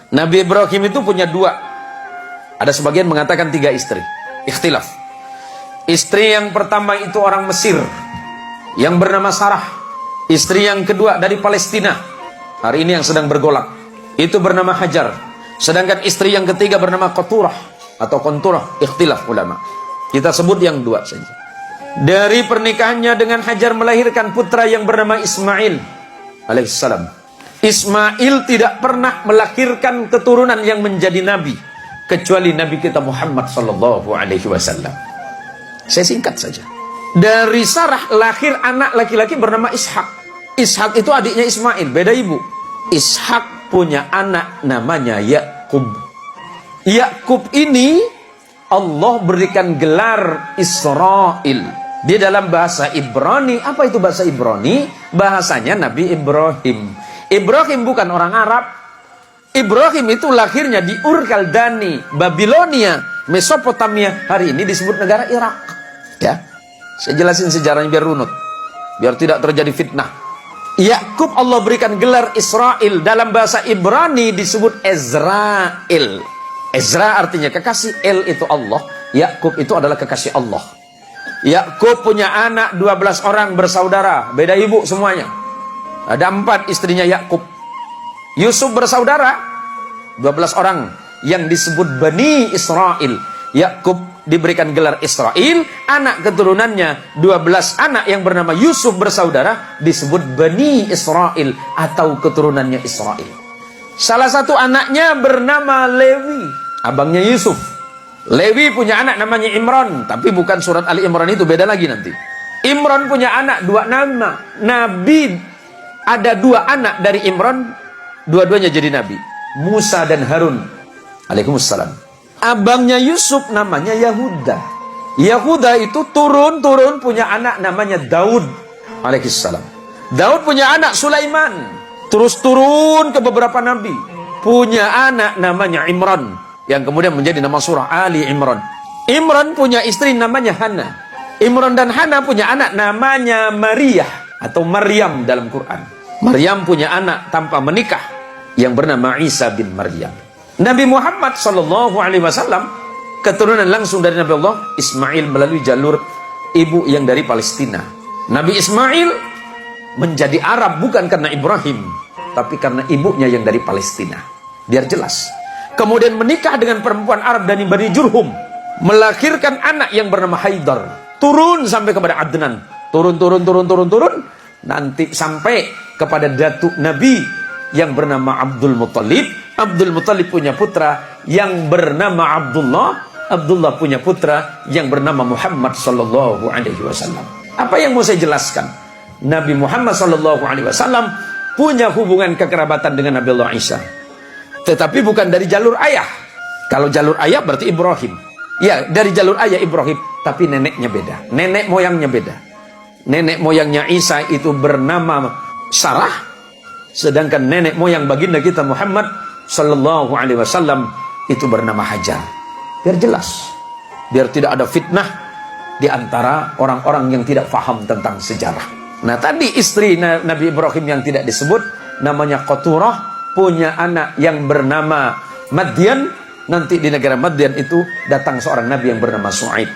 Nabi Ibrahim itu punya dua. Ada sebagian mengatakan 3 istri. Ikhtilaf. Istri yang pertama itu orang Mesir yang bernama Sarah. Istri yang kedua dari Palestina, hari ini yang sedang bergolak, itu bernama Hajar. Sedangkan istri yang ketiga bernama Qaturah atau Qunturah. Ikhtilaf ulama. Kita sebut yang 2 saja. Dari pernikahannya dengan Hajar melahirkan putra yang bernama Ismail alaihissalam. Ismail tidak pernah melahirkan keturunan yang menjadi nabi kecuali Nabi kita Muhammad sallallahu alaihi wasallam. Saya singkat saja. Dari Sarah lahir anak laki-laki bernama Ishak. Ishak itu adiknya Ismail, beda ibu. Ishak punya anak namanya Yakub. Yakub ini Allah berikan gelar Israel. Di dalam bahasa Ibrani, apa itu bahasa Ibrani? Bahasanya Nabi Ibrahim. Ibrahim bukan orang Arab. Ibrahim itu lahirnya di Ur Kaldani, Babilonia, Mesopotamia. Hari ini disebut negara Irak. Ya, saya jelasin sejarahnya biar runut, biar tidak terjadi fitnah. Yakub Allah berikan gelar Israel. Dalam bahasa Ibrani disebut Ezrael. Ezra artinya kekasih, El itu Allah, Yakub itu adalah kekasih Allah. Yakub punya anak 12 orang bersaudara, beda ibu semuanya. Ada 4 istrinya Yakub. Yusuf bersaudara 12 orang yang disebut Bani Israel. Yakub diberikan gelar Israel, anak keturunannya 12 anak yang bernama Yusuf bersaudara disebut Bani Israel atau keturunannya Israel. Salah satu anaknya bernama Lewi, abangnya Yusuf. Lewi punya anak namanya Imran, tapi bukan surat Ali Imran itu, beda lagi nanti. Imran punya anak 2 nama. Nabi ada 2 anak dari Imran, dua-duanya jadi nabi, Musa dan Harun alaihissalam. Abangnya Yusuf namanya Yahuda. Yahuda itu turun-turun punya anak namanya Daud alaihissalam. Daud punya anak Sulaiman. Terus turun ke beberapa nabi, punya anak namanya Imran, yang kemudian menjadi nama surah Ali Imran. Imran punya istri namanya Hana. Imran dan Hana punya anak namanya Maria atau Maryam dalam Quran. Maryam punya anak tanpa menikah yang bernama Isa bin Maryam. Nabi Muhammad sallallahu alaihi wasallam keturunan langsung dari Nabi Allah Ismail melalui jalur ibu yang dari Palestina. Nabi Ismail menjadi Arab bukan karena Ibrahim, tapi karena ibunya yang dari Palestina. Biar jelas. Kemudian menikah dengan perempuan Arab dari Bani Jurhum, melahirkan anak yang bernama Haidar. Turun sampai kepada Adnan. Turun, nanti sampai kepada datuk Nabi yang bernama Abdul Muttalib. Abdul Muttalib punya putra yang bernama Abdullah. Abdullah punya putra yang bernama Muhammad sallallahu alaihi wasallam. Apa yang mau saya jelaskan? Nabi Muhammad sallallahu alaihi wasallam punya hubungan kekerabatan dengan Nabi Allah Isa. Tetapi bukan dari jalur ayah. Kalau jalur ayah berarti Ibrahim. Ya, dari jalur ayah Ibrahim, tapi neneknya beda. Nenek moyangnya beda. Nenek moyangnya Isa itu bernama Sarah, sedangkan nenek moyang baginda kita Muhammad sallallahu alaihi wasallam itu bernama Hajar. Biar jelas, biar tidak ada fitnah di antara orang-orang yang tidak faham tentang sejarah. Nah, tadi istri Nabi Ibrahim yang tidak disebut namanya Qaturah punya anak yang bernama Madian. Nanti di negara Madian itu datang seorang nabi yang bernama Shu'aib.